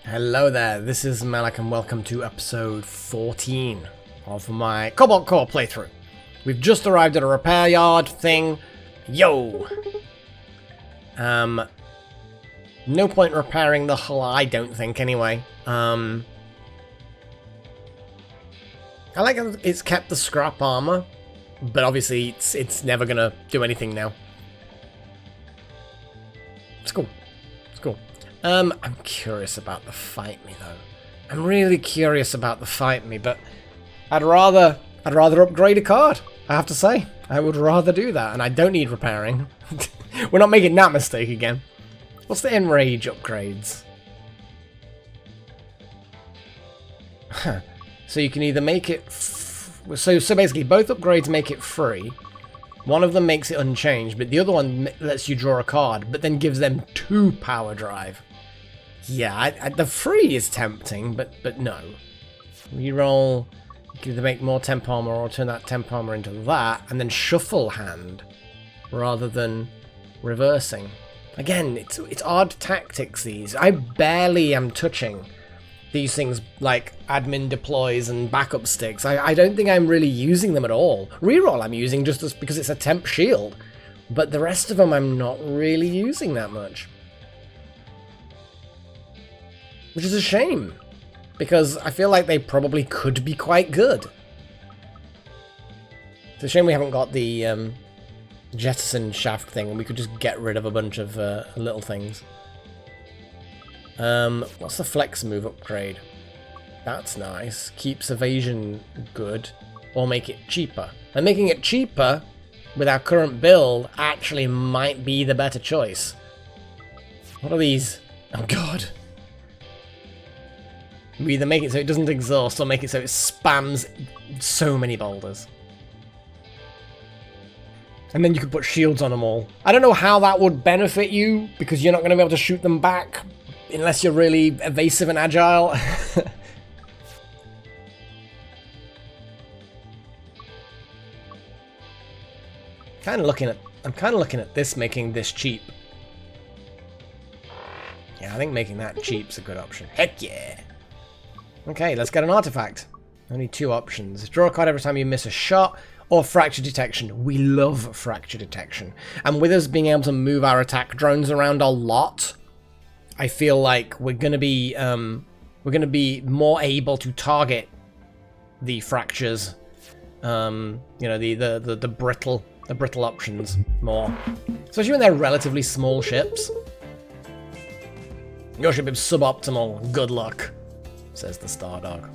Hello there, this is Malak and welcome to episode 14 of my Cobalt Core playthrough. We've just arrived at a repair yard thing. Yo! No point repairing the hull, I don't think, anyway. I like how it's kept the scrap armor, but obviously it's never gonna do anything now. It's cool. It's cool. I'm curious about the fight me though. I'm really curious about the fight me, but I'd rather upgrade a card. I have to say, I would rather do that, and I don't need repairing. We're not making that mistake again. What's the enrage upgrades? So you can either make it. So basically, both upgrades make it free. One of them makes it unchanged, but the other one lets you draw a card, but then gives them 2 power drive. Yeah, the free is tempting, but no. Reroll, you can either make more temp armor or turn that temp armor into that, and then shuffle hand, rather than reversing. Again, it's odd tactics, these. I barely am touching these things like admin deploys and backup sticks. I don't think I'm really using them at all. Reroll I'm using just because it's a temp shield, but the rest of them I'm not really using that much. Which is a shame, because I feel like they probably could be quite good. It's a shame we haven't got the jettison shaft thing, and we could just get rid of a bunch of little things. What's the flex move upgrade? That's nice. Keeps evasion good, or make it cheaper. And making it cheaper with our current build actually might be the better choice. What are these? Oh god. We either make it so it doesn't exhaust, or make it so it spams so many boulders. And then you could put shields on them all. I don't know how that would benefit you, because you're not going to be able to shoot them back, unless you're really evasive and agile. I'm kind of looking at this, making this cheap. Yeah, I think making that cheap's a good option. Heck yeah! Okay, let's get an artifact. Only 2 options. Draw a card every time you miss a shot, or fracture detection. We love fracture detection. And with us being able to move our attack drones around a lot, I feel like we're gonna be more able to target the fractures. You know, the brittle options more. Especially when they're relatively small ships. Your ship is suboptimal. Good luck, says the Star Dog.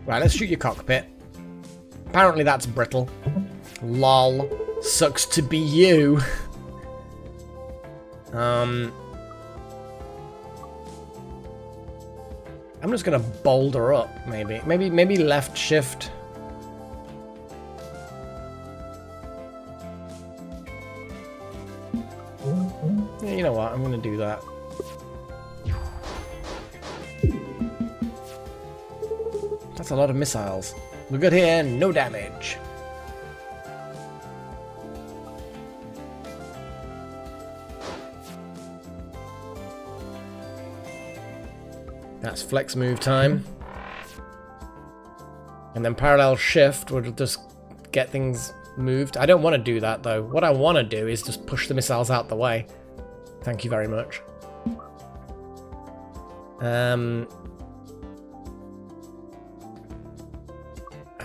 Right, let's shoot your cockpit. Apparently that's brittle. Lol. Sucks to be you. I'm just gonna boulder up, maybe. Maybe left shift. Yeah, you know what? I'm gonna do that. That's a lot of missiles. We're good here, no damage. That's flex move time. And then parallel shift would just get things moved. I don't want to do that though. What I want to do is just push the missiles out the way. Thank you very much.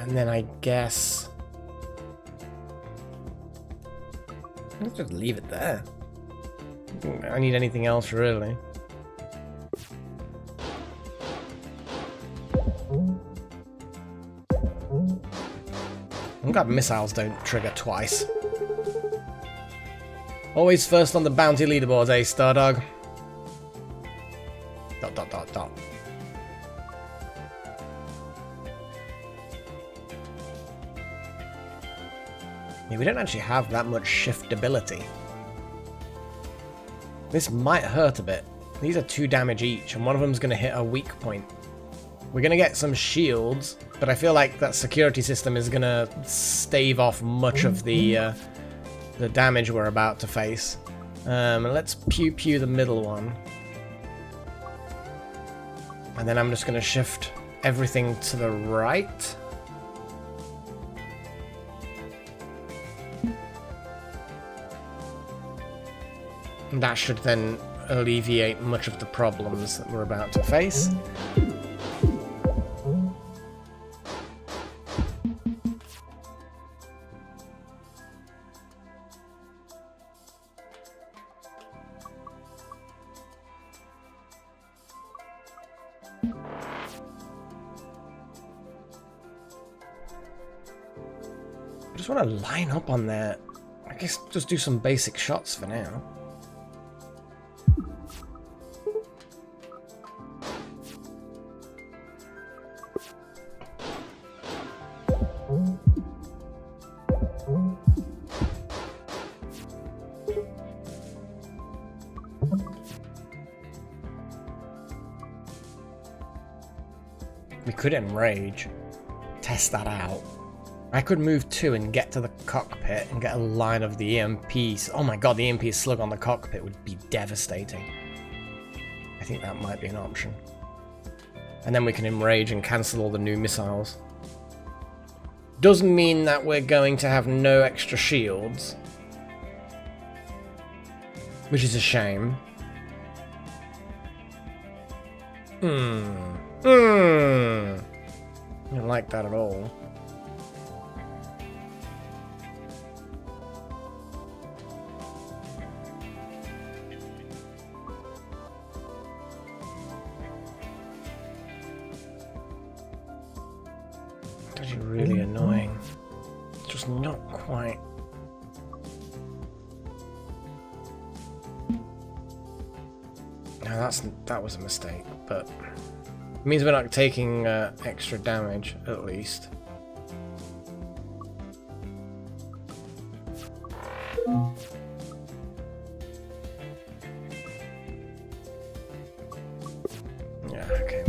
And then I guess let's just leave it there. I don't think I need anything else really. I'm glad missiles don't trigger twice. Always first on the bounty leaderboards, eh, Stardog? ... Yeah, we don't actually have that much shiftability. This might hurt a bit. These are 2 damage each, and one of them's going to hit a weak point. We're going to get some shields, but I feel like that security system is going to stave off much of the damage we're about to face. Let's pew-pew the middle one. And then I'm just going to shift everything to the right. And that should then alleviate much of the problems that we're about to face. I just want to line up on there. I guess just do some basic shots for now. We could enrage, test that out. I could move 2 and get to the cockpit and get a line of the EMPs. Oh my god, the EMP slug on the cockpit would be devastating. I think that might be an option. And then we can enrage and cancel all the new missiles. Does mean that we're going to have no extra shields, which is a shame. I don't like that at all. That's really annoying. It's just not quite. No, that was a mistake, but it means we're not taking extra damage, at least. Yeah, okay.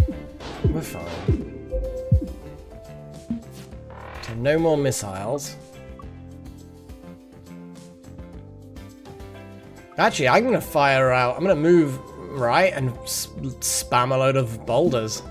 We're fine. So no more missiles. Actually, I'm going to fire out. I'm going to move right and spam a load of boulders.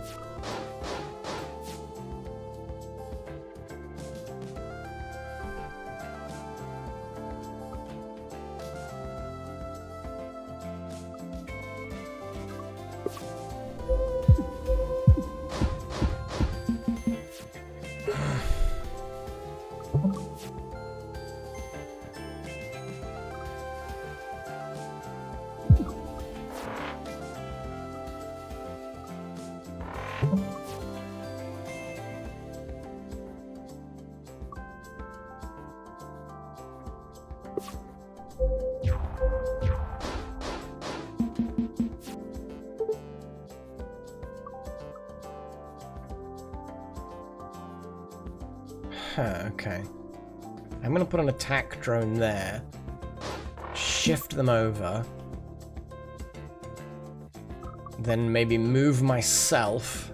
Okay. I'm going to put an attack drone there. Shift them over. Then maybe move myself.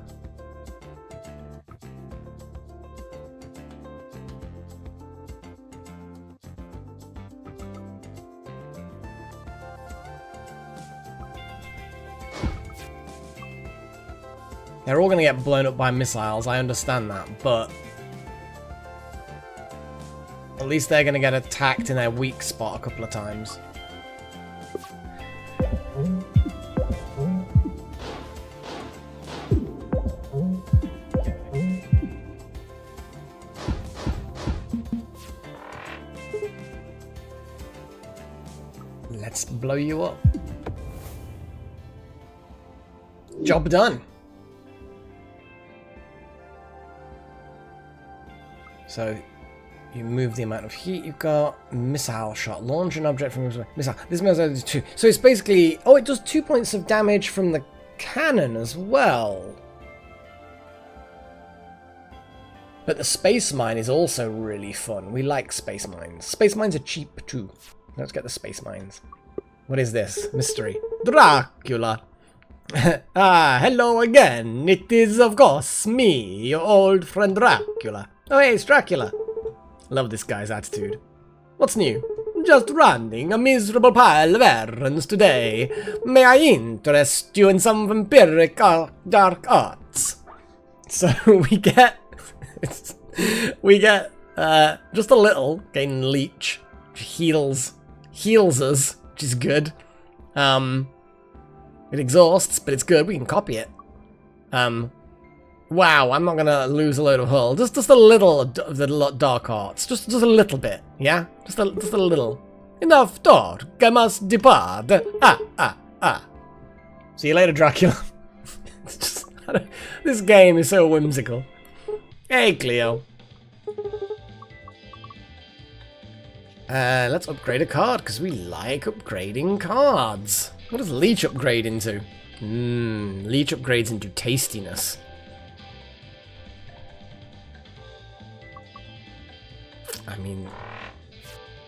They're all going to get blown up by missiles, I understand that, but at least they're going to get attacked in their weak spot a couple of times. Let's blow you up. Job done. So you move the amount of heat you've got. Missile shot. Launch an object from missile. This missile does 2. So it's basically... Oh, it does 2 points of damage from the cannon as well. But the space mine is also really fun. We like space mines. Space mines are cheap too. Let's get the space mines. What is this? Mystery. Dracula. Ah, hello again. It is, of course, me, your old friend Dracula. Oh, hey, it's Dracula. Love this guy's attitude. What's new? Just running a miserable pile of errands today. May I interest you in some vampiric dark arts? So we get just a little gain leech, which heals us, which is good. It exhausts, but it's good. We can copy it. Wow, I'm not gonna lose a load of hull. Just a little of the dark arts. Just a little bit, yeah? Just a little. Enough talk. I must depart. See you later, Dracula. This game is so whimsical. Hey, Cleo. Let's upgrade a card, because we like upgrading cards. What does Leech upgrade into? Leech upgrades into tastiness. I mean,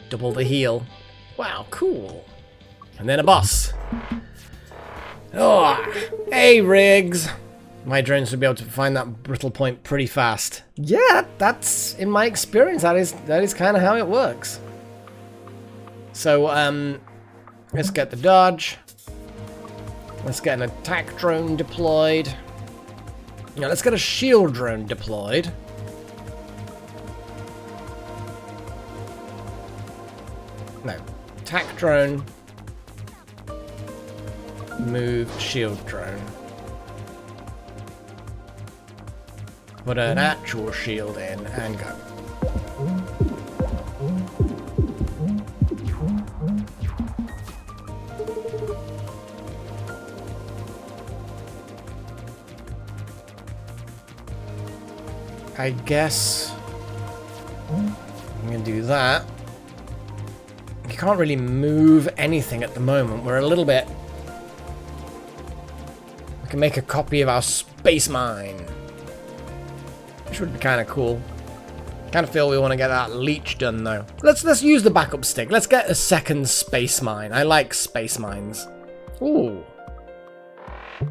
double the heal. Wow, cool. And then a boss. Oh, hey, Riggs. My drones should be able to find that brittle point pretty fast. Yeah, that's, in my experience, that is kind of how it works. So, let's get the dodge. Let's get an attack drone deployed. Now, let's get a shield drone deployed. No. Attack drone. Move shield drone. Put an actual shield in and go. I guess I'm gonna do that. You can't really move anything at the moment. We're a little bit... We can make a copy of our space mine, which would be kind of cool. Kind of feel we want to get that leech done though. Let's use the backup stick. Let's get a second space mine. I like space mines. Ooh,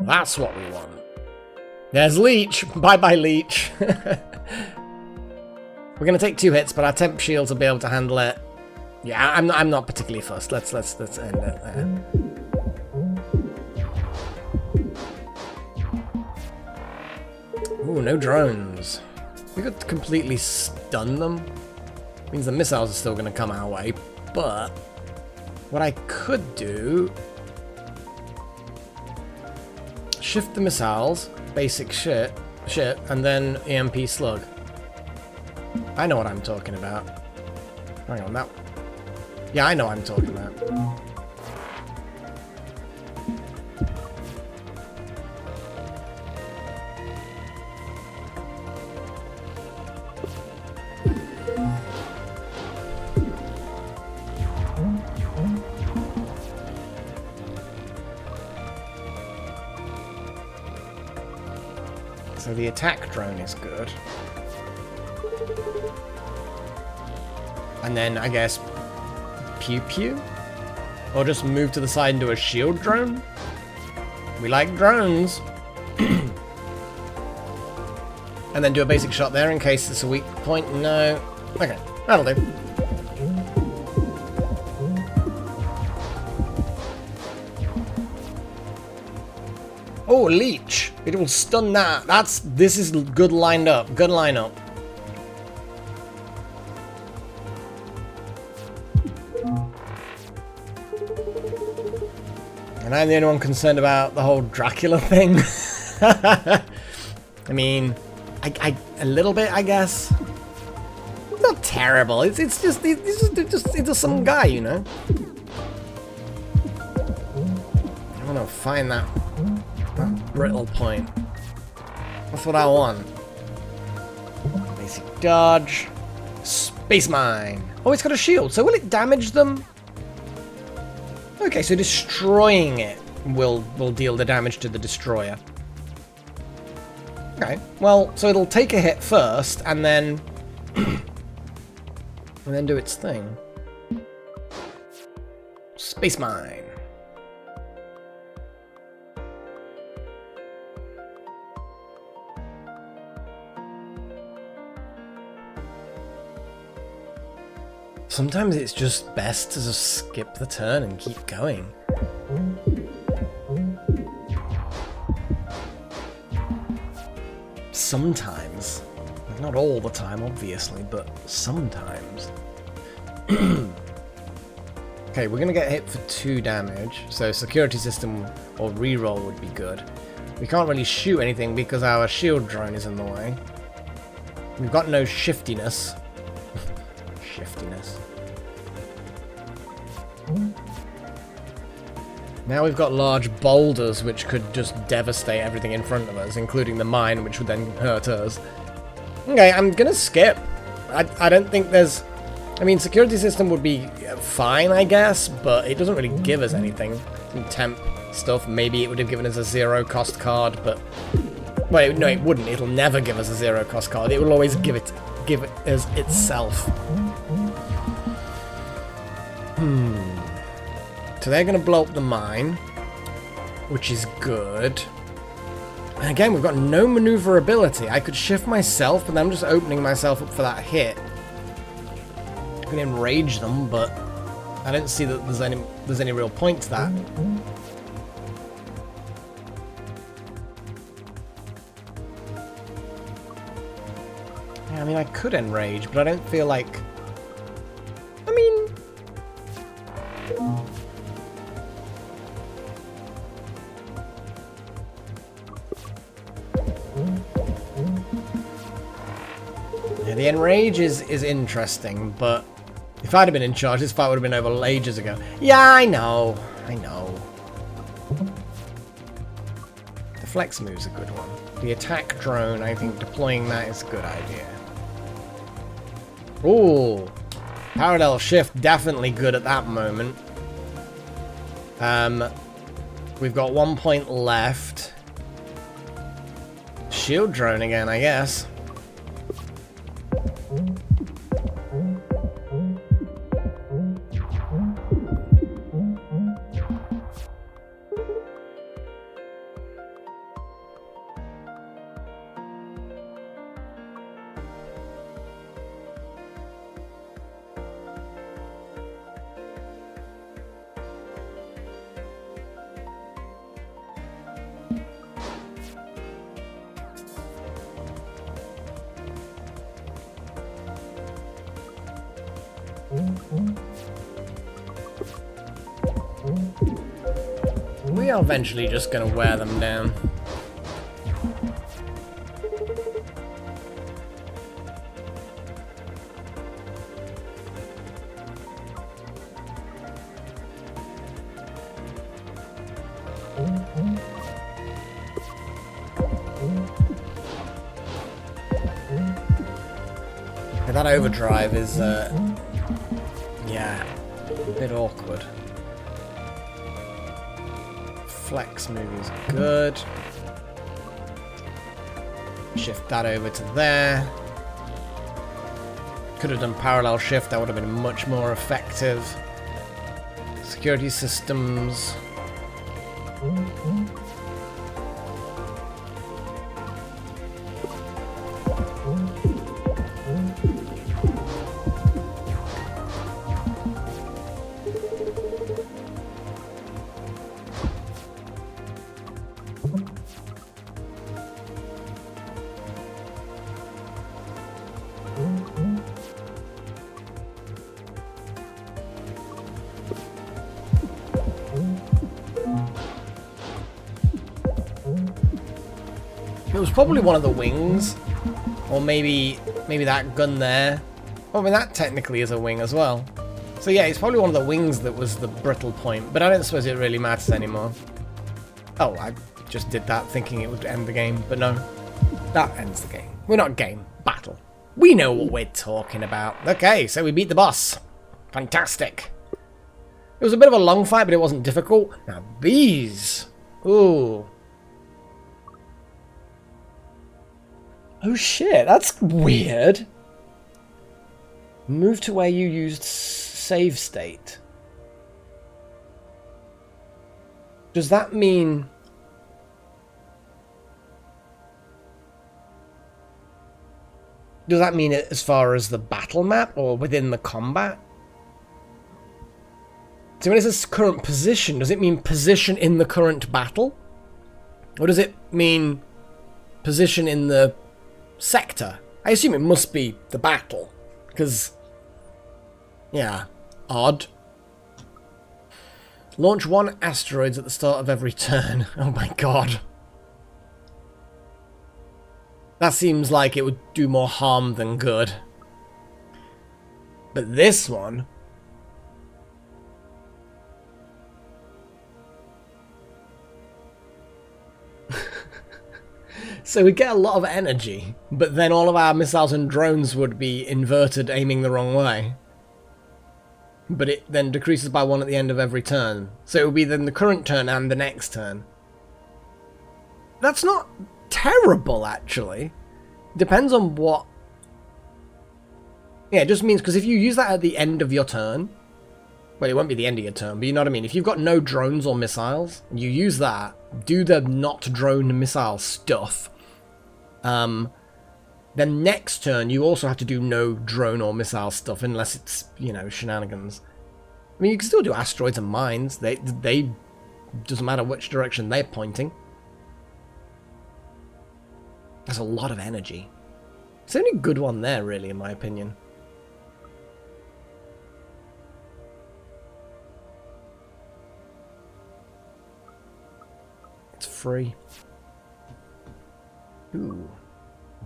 that's what we want. There's leech. Bye bye leech. We're gonna take 2 hits, but our temp shields will be able to handle it. Yeah, I'm not particularly fussed. Let's end it there. Ooh, no drones. We could completely stun them. Means the missiles are still going to come our way, but what I could do... Shift the missiles, basic shit, and then EMP slug. I know what I'm talking about. Hang on, that... Yeah, I know what I'm talking about. So the attack drone is good. And then, I guess, pew pew? Or just move to the side and do a shield drone? We like drones. And then do a basic shot there in case it's a weak point. No. Okay, that'll do. Oh, leech. It will stun that. This is good lined up. Good lineup. And I'm the only one concerned about the whole Dracula thing. I mean, a little bit, I guess. It's not terrible. It's just some guy, you know. I want to find that brittle point. That's what I want. Basic dodge. Space mine. Oh, it's got a shield. So will it damage them? Okay, so destroying it will deal the damage to the destroyer. Okay, well, so it'll take a hit first, and then do its thing. Space mine. Sometimes it's just best to just skip the turn and keep going. Sometimes. Not all the time, obviously, but sometimes. Okay, we're going to get hit for 2 damage, so security system or reroll would be good. We can't really shoot anything because our shield drone is in the way. We've got no shiftiness. Shiftiness. Now we've got large boulders which could just devastate everything in front of us, including the mine, which would then hurt us. Okay, I'm gonna skip. I don't think there's... I mean, security system would be fine, I guess, but it doesn't really give us anything. Some temp stuff. Maybe it would have given us a 0-cost card, but... Wait, no, it wouldn't. It'll never give us a 0-cost card. It will always give it as itself. So they're going to blow up the mine, which is good. And again, we've got no maneuverability. I could shift myself, but I'm just opening myself up for that hit. I can enrage them, but I don't see that there's any real point to that. Yeah, I mean, I could enrage, but I don't feel like... I mean... Yeah, the enrage is interesting, but if I'd have been in charge, this fight would have been over ages ago. Yeah, I know. The flex move's a good one. The attack drone, I think deploying that is a good idea. Ooh, parallel shift, definitely good at that moment. We've got 1 point left. Shield drone again, I guess. We are eventually just going to wear them down. That overdrive is, yeah, a bit awkward. Flex move is good. Shift that over to there. Could have done parallel shift, that would have been much more effective. Security systems. It was probably one of the wings, or maybe that gun there. Well, I mean, that technically is a wing as well. So yeah, it's probably one of the wings that was the brittle point, but I don't suppose it really matters anymore. Oh, I just did that thinking it would end the game, but no. That ends the game. We're not game, battle. We know what we're talking about. Okay, so we beat the boss. Fantastic. It was a bit of a long fight, but it wasn't difficult. Now these. Ooh. Oh shit, that's weird. Move to where you used save state. Does that mean... Does that mean it as far as the battle map or within the combat? So when it says current position, does it mean position in the current battle? Or does it mean position in the sector? I assume it must be the battle. Because, yeah, odd. Launch 1 asteroids at the start of every turn. Oh my god. That seems like it would do more harm than good. But this one... So we get a lot of energy, but then all of our missiles and drones would be inverted, aiming the wrong way. But it then decreases by 1 at the end of every turn. So it will be then the current turn and the next turn. That's not terrible, actually. Depends on what... Yeah, it just means, because if you use that at the end of your turn... Well, it won't be the end of your turn, but you know what I mean? If you've got no drones or missiles, and you use that, do the not drone missile stuff... then next turn you also have to do no drone or missile stuff unless it's, you know, shenanigans. I mean, you can still do asteroids and mines. They doesn't matter which direction they're pointing. That's a lot of energy. It's the only good one there, really, in my opinion. It's free. Ooh.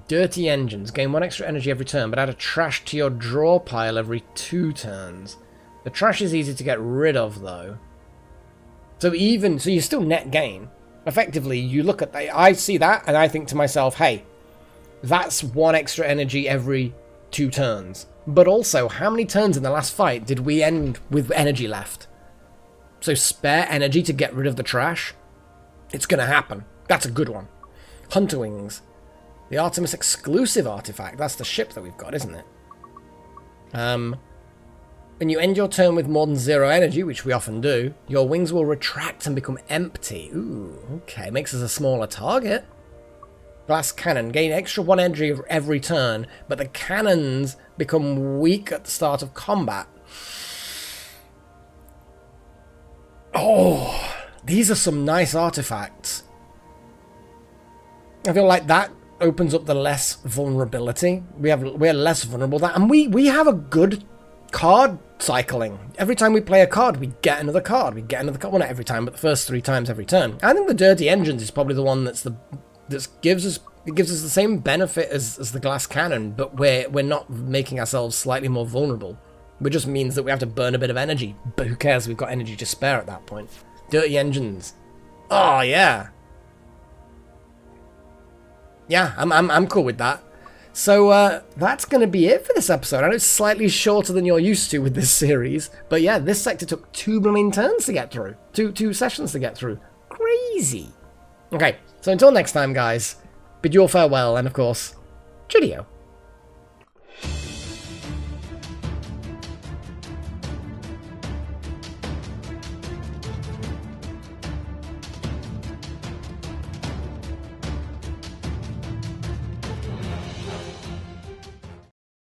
Dirty engines. Gain 1 extra energy every turn, but add a trash to your draw pile every 2 turns. The trash is easy to get rid of, though. So you still net gain. Effectively, you look at that. I see that, and I think to myself, hey, that's 1 extra energy every 2 turns. But also, how many turns in the last fight did we end with energy left? So spare energy to get rid of the trash? It's going to happen. That's a good one. Hunter Wings. The Artemis exclusive artifact. That's the ship that we've got, isn't it? When you end your turn with more than 0 energy, which we often do, your wings will retract and become empty. Ooh, okay. Makes us a smaller target. Glass cannon. Gain extra 1 energy every turn, but the cannons become weak at the start of combat. Oh, these are some nice artifacts. I feel like that opens up the less vulnerability. We're less vulnerable, and we have a good card cycling. Every time we play a card, we get another card. Well, not every time, but the first 3 times every turn. I think the Dirty Engines is probably the one that gives us the same benefit as the glass cannon, but we're not making ourselves slightly more vulnerable. It just means that we have to burn a bit of energy. But who cares? We've got energy to spare at that point. Dirty Engines. Oh yeah. Yeah, I'm cool with that. So that's going to be it for this episode. I know it's slightly shorter than you're used to with this series, but yeah, this sector took 2 blooming turns to get through. Two sessions to get through. Crazy. Okay, so until next time, guys, bid you all farewell, and of course, cheerio.